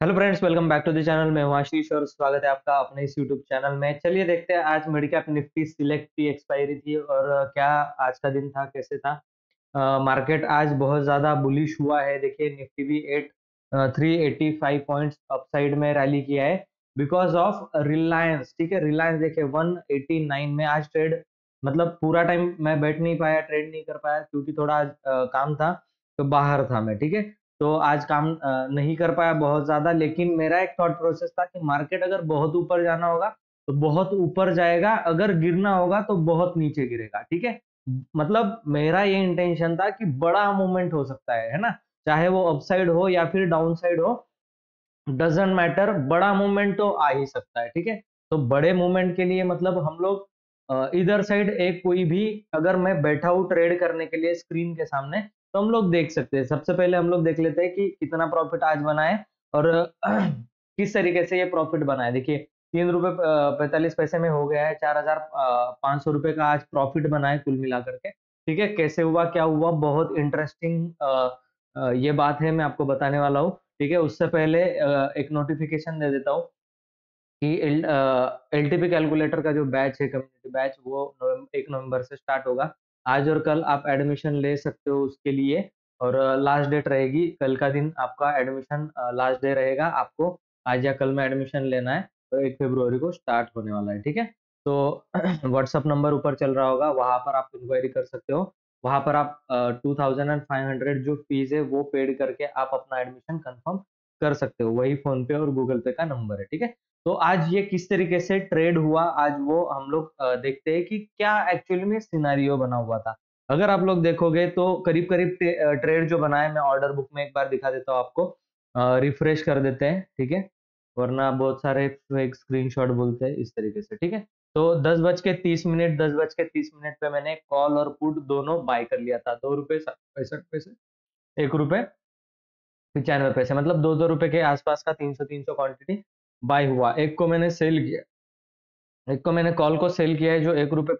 Hello friends, welcome back to the channel. मैं हूं आशीष और स्वागत है आपका अपने इस यूट्यूब चैनल में। चलिए देखते हैं आज मिड कैप निफ्टी सिलेक्ट की एक्सपायरी थी और क्या आज का दिन था, कैसे था। मार्केट आज बहुत ज्यादा बुलिश हुआ है। देखिए निफ्टी भी 385 पॉइंट्स अपसाइड में रैली किया है बिकॉज ऑफ रिलायंस। ठीक है, रिलायंस देखिए 189 में आज ट्रेड, मतलब पूरा टाइम मैं बैठ नहीं पाया, ट्रेड नहीं कर पाया क्योंकि थोड़ा आज काम था तो बाहर था मैं। ठीक है, तो आज काम नहीं कर पाया बहुत ज्यादा, लेकिन मेरा एक थॉट प्रोसेस था कि मार्केट अगर बहुत ऊपर जाना होगा तो बहुत ऊपर जाएगा, अगर गिरना होगा तो बहुत नीचे गिरेगा। ठीक है, मतलब मेरा ये इंटेंशन था कि बड़ा मूवमेंट हो सकता है ना, चाहे वो अपसाइड हो या फिर डाउन साइड हो, डजेंट मैटर, बड़ा मूवमेंट तो आ ही सकता है। ठीक है, तो बड़े मूवमेंट के लिए मतलब हम लोग इधर साइड एक कोई भी, अगर मैं बैठा हूँ ट्रेड करने के लिए स्क्रीन के सामने, तो हम लोग देख सकते हैं। सबसे पहले हम लोग देख लेते हैं कि कितना प्रॉफिट आज बना है और किस तरीके से ये प्रॉफिट बना है। देखिए 3 रुपए 45 पैसे में हो गया है, 4,500 रुपए का आज प्रॉफिट बना है कुल मिला करके। ठीक है, कैसे हुआ क्या हुआ, बहुत इंटरेस्टिंग ये बात है, मैं आपको बताने वाला हूँ। ठीक है, उससे पहले एक नोटिफिकेशन दे देता हूँ कि एलटीपी कैलकुलेटर का जो बैच है, कम्युनिटी बैच, वो 1 नवंबर से स्टार्ट होगा। आज और कल आप एडमिशन ले सकते हो उसके लिए, और लास्ट डेट रहेगी कल का दिन, आपका एडमिशन लास्ट डे रहेगा। आपको आज या कल में एडमिशन लेना है तो 1 फरवरी को स्टार्ट होने वाला है। ठीक है, तो व्हाट्सअप नंबर ऊपर चल रहा होगा, वहां पर आप इंक्वायरी कर सकते हो। वहां पर आप 2500 जो फीस है वो पेड करके आप अपना एडमिशन कंफर्म कर सकते हो। वही फोन पे और गूगल पे का नंबर है। ठीक है, तो आज ये किस तरीके से ट्रेड हुआ, आज वो हम लोग देखते हैं कि क्या एक्चुअली में सिनारियो बना हुआ था। अगर आप लोग देखोगे तो करीब करीब ट्रेड जो बना है, मैं ऑर्डर बुक में एक बार दिखा देता हूँ आपको। रिफ्रेश कर देते हैं, ठीक है, वरना बहुत सारे फेक स्क्रीनशॉट बोलते हैं इस तरीके से। ठीक है, तो 10:30 10:30 पे मैंने कॉल और पुट दोनों बाय कर लिया था। 2 रुपए 65 पैसे, 1 रुपए 95 पैसे, मतलब 2-2 रुपए के आसपास का 300-300 क्वांटिटी बाय हुआ। एक को मैंने सेल किया, एक को मैंने कॉल को सेल किया है जो 1 रुपए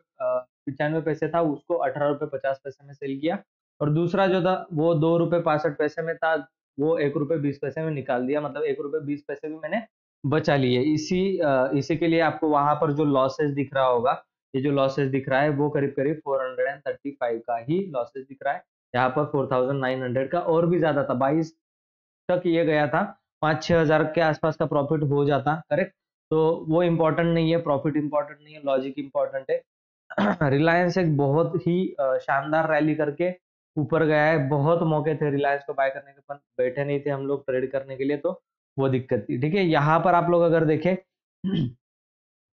95 पैसे था, उसको 18 रुपए 50 पैसे में सेल किया। और दूसरा जो था वो 2 रुपए 65 पैसे में था, वो 1 रुपए 20 पैसे में निकाल दिया, मतलब 1 रुपए 20 पैसे भी मैंने बचा लिए। इसी के लिए आपको वहां पर जो लॉसेस दिख रहा होगा, ये जो लॉसेस दिख रहा है वो करीब करीब 435 का ही लॉसेस दिख रहा है। यहाँ पर 4900 का और भी ज्यादा था, 22 तक ये गया था, 5-6 हजार के आसपास का प्रॉफिट हो जाता, करेक्ट। तो वो इम्पोर्टेंट नहीं है, प्रॉफिट इम्पोर्टेंट नहीं है, लॉजिक इम्पोर्टेंट है। रिलायंस एक बहुत ही शानदार रैली करके ऊपर गया है। बहुत मौके थे रिलायंस को बाय करने के, पर बैठे नहीं थे हम लोग ट्रेड करने के लिए, तो वो दिक्कत थी। ठीक है, यहाँ पर आप लोग अगर देखें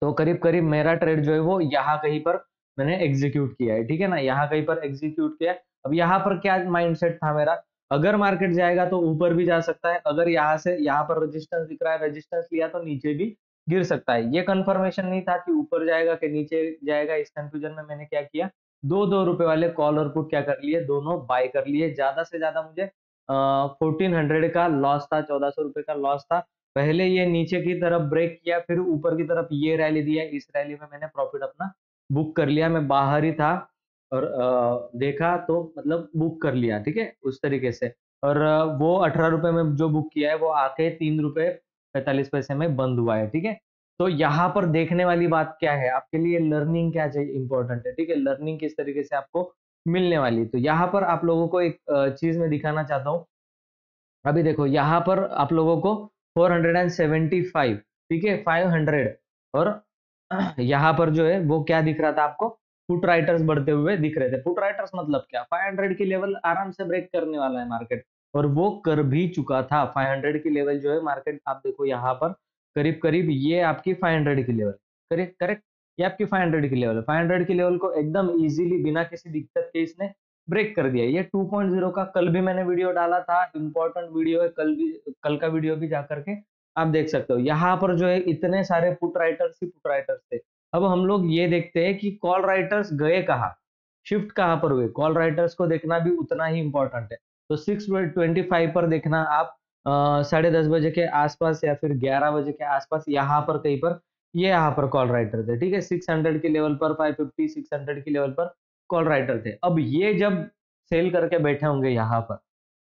तो करीब करीब मेरा ट्रेड जो है वो यहाँ कहीं पर मैंने एग्जीक्यूट किया है। ठीक है ना, यहाँ कहीं पर एग्जीक्यूट किया है। अब यहाँ पर क्या माइंडसेट था मेरा, अगर मार्केट जाएगा तो ऊपर भी जा सकता है, अगर यहाँ से यहाँ पर रेजिस्टेंस दिख रहा है, रेजिस्टेंस लिया तो नीचे भी गिर सकता है। ये कंफर्मेशन नहीं था कि ऊपर जाएगा कि नीचे जाएगा, इस कंफ्यूजन में मैंने क्या किया, 2-2 रुपए वाले कॉल और पुट क्या कर लिए, दोनों बाय कर लिए। ज्यादा से ज्यादा मुझे 1400 का लॉस था, 1400 रुपए का लॉस था। पहले ये नीचे की तरफ ब्रेक किया, फिर ऊपर की तरफ ये रैली दिया, इस रैली में मैंने प्रॉफिट अपना बुक कर लिया। मैं बाहर ही था और देखा तो मतलब बुक कर लिया। ठीक है, उस तरीके से। और वो 18 रुपए में जो बुक किया है वो आके 3 रुपए 45 पैसे में बंद हुआ है। ठीक है, तो यहाँ पर देखने वाली बात क्या है, आपके लिए लर्निंग क्या चाहिए, इंपॉर्टेंट है। ठीक है, लर्निंग किस तरीके से आपको मिलने वाली है। तो यहाँ पर आप लोगों को एक चीज मैं दिखाना चाहता हूँ। अभी देखो यहाँ पर आप लोगों को 475, ठीक है, 500, और यहाँ पर जो है वो क्या दिख रहा था आपको, पुट राइटर्स बढ़ते हुए दिख रहे थे। पुट राइटर्स मतलब क्या, 500 की लेवल आराम से ब्रेक करने वाला है मार्केट, और वो कर भी चुका था। 500 की लेवल जो है मार्केट, आप देखो यहाँ पर करीब करीब ये आपकी 500 की लेवल, करेक्ट करेक्ट, ये आपकी 500 की लेवल है। 500 की लेवल को एकदम इजीली बिना किसी दिक्कत के इसने ब्रेक कर दिया। ये 2.0 का कल भी मैंने वीडियो डाला था, इंपॉर्टेंट वीडियो है, कल का वीडियो भी जा करके आप देख सकते हो। यहाँ पर जो है इतने सारे पुट राइटर्स ही पुट राइटर्स थे। अब हम लोग ये देखते हैं कि कॉल राइटर्स गए कहाँ, शिफ्ट कहाँ पर हुए। कॉल राइटर्स को देखना भी उतना ही इंपॉर्टेंट है। तो 6:25 पर देखना आप, 10:30 बजे के आसपास या फिर 11 बजे के आसपास, यहाँ पर कहीं पर ये यहाँ पर कॉल राइटर थे। ठीक है, 600 की लेवल पर, 550 600 की लेवल पर कॉल राइटर थे। अब ये जब सेल करके बैठे होंगे यहाँ पर,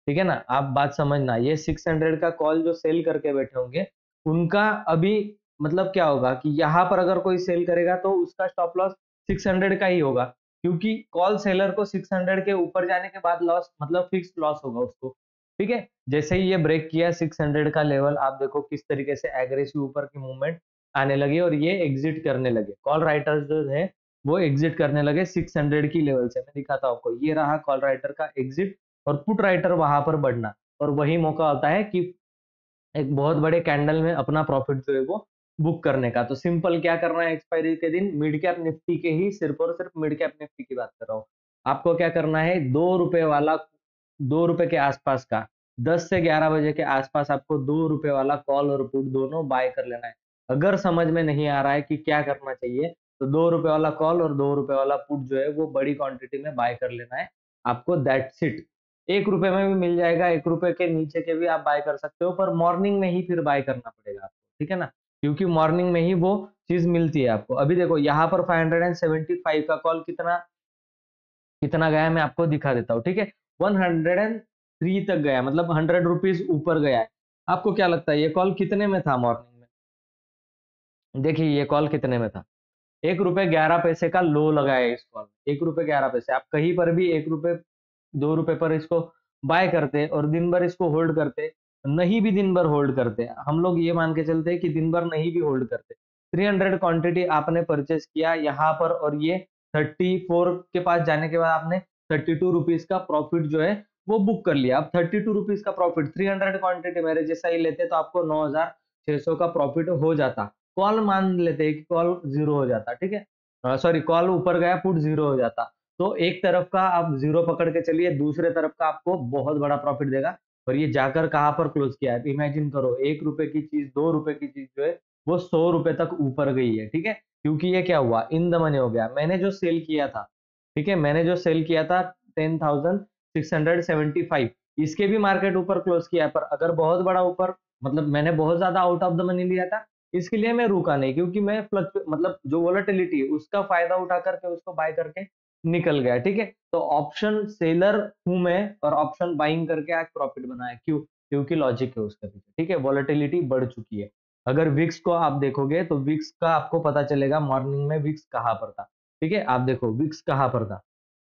ठीक है ना। आप बात समझना, ये 600 का कॉल जो सेल करके बैठे होंगे, उनका अभी मतलब क्या होगा कि यहाँ पर अगर कोई सेल करेगा तो उसका स्टॉप लॉस 600 का ही होगा, क्योंकि कॉल सेलर को 600 के ऊपर जाने के बाद लॉस मतलब फिक्स लॉस होगा उसको। ठीक है, जैसे ही ये ब्रेक किया 600 का लेवल, आप देखो किस तरीके से एग्रेसिव ऊपर की मूवमेंट आने लगी और ये एग्जिट करने लगे। कॉल राइटर्स जो है वो एग्जिट करने लगे 600 की लेवल से। मैं दिखाता हूँ आपको, ये रहा कॉल राइटर का एग्जिट और पुट राइटर वहां पर बढ़ना। और वही मौका होता है कि एक बहुत बड़े कैंडल में अपना प्रॉफिट जो है वो बुक करने का। तो सिंपल क्या करना है, एक्सपायरी के दिन मिड कैप निफ्टी के ही सिर्फ और सिर्फ मिड कैप निफ्टी की बात कर रहा हूँ। आपको क्या करना है, 2 रुपए वाला, 2 रुपए के आसपास का 10 से 11 बजे के आसपास आपको 2 रुपए वाला कॉल और पुट दोनों बाय कर लेना है। अगर समझ में नहीं आ रहा है कि क्या करना चाहिए, तो 2 रुपए वाला कॉल और 2 रुपए वाला पुट जो है वो बड़ी क्वांटिटी में बाय कर लेना है आपको, दैट्स इट। 1 रुपए में भी मिल जाएगा, 1 रुपए के नीचे के भी आप बाय कर सकते हो, पर मॉर्निंग में ही फिर बाय करना पड़ेगा आपको, ठीक है ना, क्योंकि मॉर्निंग में ही वो चीज मिलती है आपको। अभी देखो यहाँ पर 575 का कॉल कितना कितना गया है, मैं आपको दिखा देता हूँ। ठीक है, 103 तक गया, मतलब 100 रुपीज ऊपर गया है। आपको क्या लगता है ये कॉल कितने में था मॉर्निंग में? देखिए ये कॉल कितने में था, 1 रुपए 11 पैसे का लो लगा है इस कॉल, 1 रुपए 11 पैसे। आप कहीं पर भी 1 रुपए 2 रुपए पर इसको बाय करते और दिन भर इसको होल्ड करते, नहीं भी दिन भर होल्ड करते, हम लोग ये मान के चलते हैं कि दिन भर नहीं भी होल्ड करते, 300 क्वांटिटी आपने परचेस किया यहाँ पर और ये 34 के पास जाने के बाद आपने 32 रुपीज का प्रॉफिट जो है वो बुक कर लिया। अब 32 रुपीज का प्रॉफिट 300 क्वांटिटी मेरे जैसा ही लेते तो आपको 9600 का प्रॉफिट हो जाता। कॉल मान लेते हैं कि कॉल जीरो हो जाता, ठीक है, सॉरी कॉल ऊपर गया पुट जीरो हो जाता। तो एक तरफ का आप जीरो पकड़ के चलिए, दूसरे तरफ का आपको बहुत बड़ा प्रॉफिट देगा। और ये जाकर कहाँ पर क्लोज किया है, इमेजिन करो 1 रुपए की चीज 2 रुपए की चीज जो है वो 100 रुपए तक ऊपर गई है। ठीक है, क्योंकि ये क्या हुआ, इन द मनी हो गया। मैंने जो सेल किया था, ठीक है, मैंने जो सेल किया था 10,675, इसके भी मार्केट ऊपर क्लोज किया है, पर अगर बहुत बड़ा ऊपर मतलब मैंने बहुत ज्यादा आउट ऑफ द मनी लिया था, इसके लिए मैं रुका नहीं, क्योंकि मैं मतलब जो वोलेटिलिटी है उसका फायदा उठा करके उसको बाय करके निकल गया। ठीक है, तो ऑप्शन सेलर हूं मैं और ऑप्शन बाइंग करके आज प्रॉफिट बनाया। क्यों? क्योंकि लॉजिक है उसके पीछे। ठीक है, वोलेटिलिटी बढ़ चुकी है। अगर विक्स को आप देखोगे तो विक्स का आपको पता चलेगा मॉर्निंग में विक्स कहाँ पर था। ठीक है, आप देखो विक्स कहाँ पर था,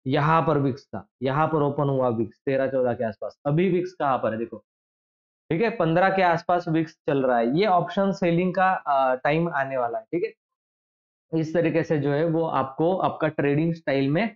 यहाँ पर विक्स था, यहाँ पर ओपन हुआ विक्स 13-14 के आसपास। अभी विक्स कहाँ पर है देखो, ठीक है, 15 के आसपास विक्स चल रहा है। ये ऑप्शन सेलिंग का टाइम आने वाला है। ठीक है, इस तरीके से जो है वो आपको आपका ट्रेडिंग स्टाइल में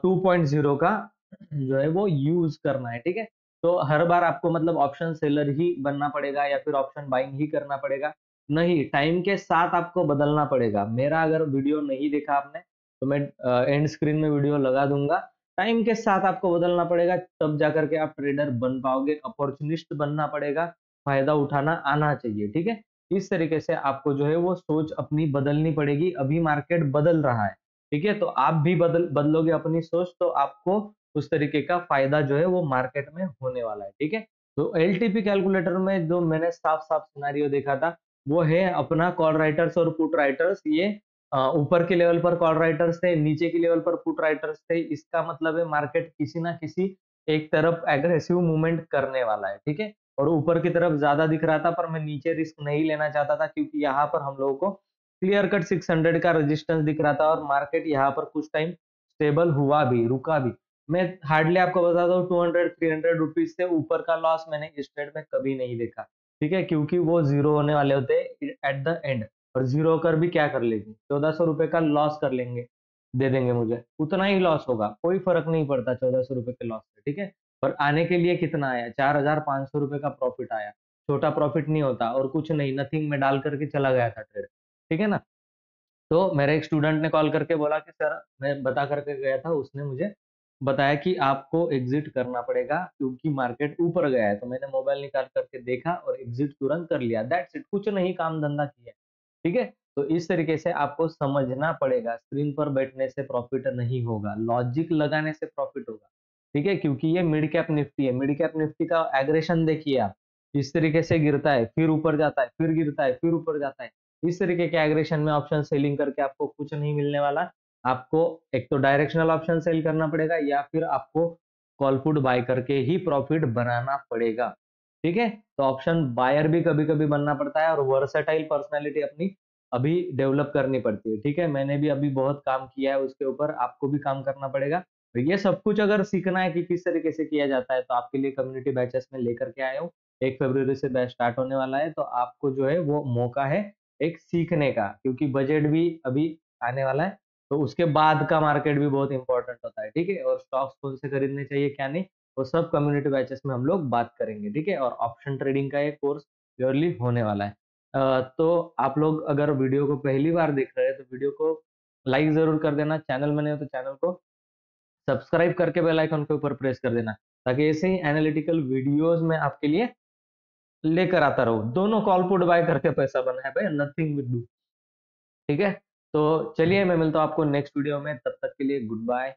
2.0 का जो है वो यूज करना है। ठीक है, तो हर बार आपको मतलब ऑप्शन सेलर ही बनना पड़ेगा या फिर ऑप्शन बाइंग ही करना पड़ेगा? नहीं, टाइम के साथ आपको बदलना पड़ेगा। मेरा अगर वीडियो नहीं देखा आपने तो मैं एंड स्क्रीन में वीडियो लगा दूंगा। टाइम के साथ आपको बदलना पड़ेगा, तब जाकर के आप ट्रेडर बन पाओगे। अपॉर्चुनिस्ट बनना पड़ेगा, फायदा उठाना आना चाहिए। ठीक है, इस तरीके से आपको जो है वो सोच अपनी बदलनी पड़ेगी। अभी मार्केट बदल रहा है, ठीक है, तो आप भी बदलोगे अपनी सोच तो आपको उस तरीके का फायदा जो है वो मार्केट में होने वाला है। ठीक है, तो एलटीपी कैलकुलेटर में जो मैंने साफ साफ सिनारियो देखा था वो है अपना कॉल राइटर्स और पुट राइटर्स। ये ऊपर के लेवल पर कॉल राइटर्स थे, नीचे के लेवल पर पुट राइटर्स थे। इसका मतलब है मार्केट किसी ना किसी एक तरफ एग्रेसिव मूवमेंट करने वाला है। ठीक है, और ऊपर की तरफ ज्यादा दिख रहा था, पर मैं नीचे रिस्क नहीं लेना चाहता था, क्योंकि यहाँ पर हम लोगों को क्लियर कट 600 का रेजिस्टेंस दिख रहा था और मार्केट यहाँ पर कुछ टाइम स्टेबल हुआ भी, रुका भी। मैं हार्डली आपको बताता हूँ 200-300 रुपीज से ऊपर का लॉस मैंने इस ट्रेड में कभी नहीं देखा। ठीक है, क्योंकि वो जीरो होने वाले होते एट द एंड, और जीरो होकर भी क्या कर लेंगे, 1400 रुपए का लॉस कर लेंगे, दे देंगे मुझे, उतना ही लॉस होगा, कोई फर्क नहीं पड़ता 1400 रुपए के लॉस से। ठीक है, और आने के लिए कितना आया, 4,500 रुपए का प्रॉफिट आया। छोटा प्रॉफिट नहीं होता, और कुछ नहीं, नथिंग में डाल करके चला गया था ट्रेड। ठीक है ना, तो मेरे एक स्टूडेंट ने कॉल करके बोला कि सर, मैं बता करके गया था, उसने मुझे बताया कि आपको एग्जिट करना पड़ेगा क्योंकि मार्केट ऊपर गया है। तो मैंने मोबाइल निकाल करके देखा और एग्जिट तुरंत कर लिया, दैट्स इट, कुछ नहीं काम धंधा किया। ठीक है, तो इस तरीके से आपको समझना पड़ेगा, स्क्रीन पर बैठने से प्रॉफिट नहीं होगा, लॉजिक लगाने से प्रॉफिट होगा। ठीक है, क्योंकि ये मिड कैप निफ्टी है, मिड कैप निफ्टी का एग्रेशन देखिए आप, इस तरीके से गिरता है, फिर ऊपर जाता है, फिर गिरता है, फिर ऊपर जाता है। इस तरीके के एग्रेशन में ऑप्शन सेलिंग करके आपको कुछ नहीं मिलने वाला। आपको एक तो डायरेक्शनल ऑप्शन सेल करना पड़ेगा, या फिर आपको कॉल पुट बाय करके ही प्रॉफिट बनाना पड़ेगा। ठीक है, तो ऑप्शन बायर भी कभी कभी बनना पड़ता है और वर्सेटाइल पर्सनैलिटी अपनी अभी डेवलप करनी पड़ती है। ठीक है, मैंने भी अभी बहुत काम किया है उसके ऊपर, आपको भी काम करना पड़ेगा। तो ये सब कुछ अगर सीखना है कि किस तरीके से किया जाता है, तो आपके लिए कम्युनिटी बैचेस में लेकर के आया हूँ। 1 फरवरी से बैच स्टार्ट होने वाला है, तो आपको जो है वो मौका है एक सीखने का, क्योंकि बजट भी अभी आने वाला है, तो उसके बाद का मार्केट भी बहुत इंपॉर्टेंट होता है। ठीक है, और स्टॉक्स कौन से खरीदने चाहिए क्या नहीं, वो सब कम्युनिटी बैचेस में हम लोग बात करेंगे। ठीक है, और ऑप्शन ट्रेडिंग का एक कोर्स प्योरली होने वाला है। तो आप लोग अगर वीडियो को पहली बार देख रहे हैं तो वीडियो को लाइक जरूर कर देना, चैनल में नहीं हो तो चैनल को सब्सक्राइब करके बेल आइकन के ऊपर प्रेस कर देना, ताकि ऐसे ही एनालिटिकल वीडियोस में आपके लिए लेकर आता रहूं। दोनों कॉल पुट बाय करके पैसा बना है भाई, नथिंग विद डू। ठीक है, तो चलिए मैं मिलता हूँ आपको नेक्स्ट वीडियो में, तब तक के लिए गुड बाय।